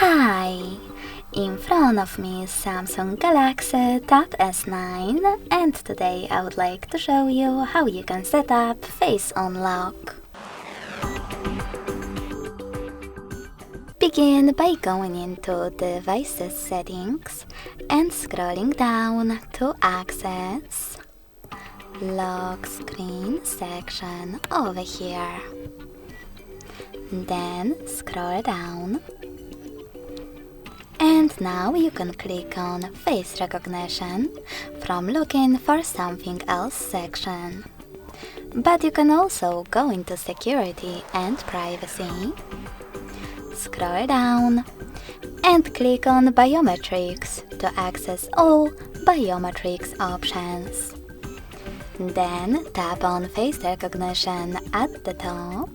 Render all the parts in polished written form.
Hi! In front of me is Samsung Galaxy Tab S9 and today I would like to show you how you can set up Face Unlock. Begin by going into Devices Settings and scrolling down to Access, Lock Screen section over here. Then scroll down. And now you can click on Face Recognition from Looking for Something Else section. But you can also go into Security and Privacy. Scroll down and click on Biometrics to access all biometrics options. Then tap on Face Recognition at the top.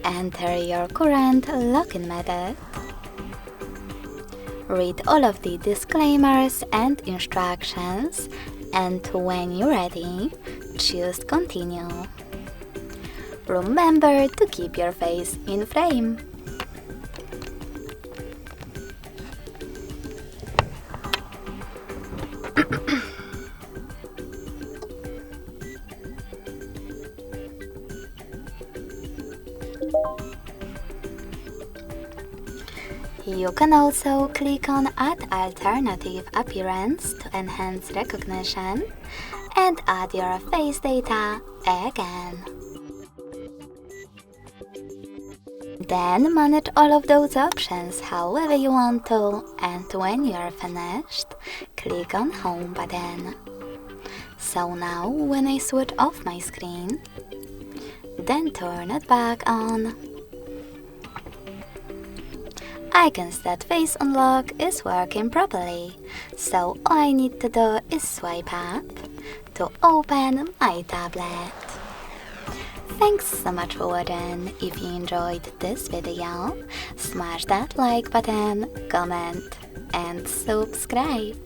Enter your current login method. Read all of the disclaimers and instructions, and when you're ready, choose Continue. Remember to keep your face in frame. You can also click on Add Alternative Appearance to enhance recognition and add your face data again. Then manage all of those options however you want to, and when you are finished, click on Home button. So now when I switch off my screen, then turn it back on, I can see that Face Unlock is working properly, so all I need to do is swipe up to open my tablet. Thanks so much for watching. If you enjoyed this video, smash that like button, comment and subscribe.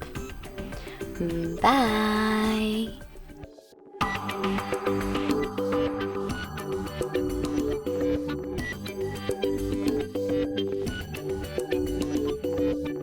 Bye!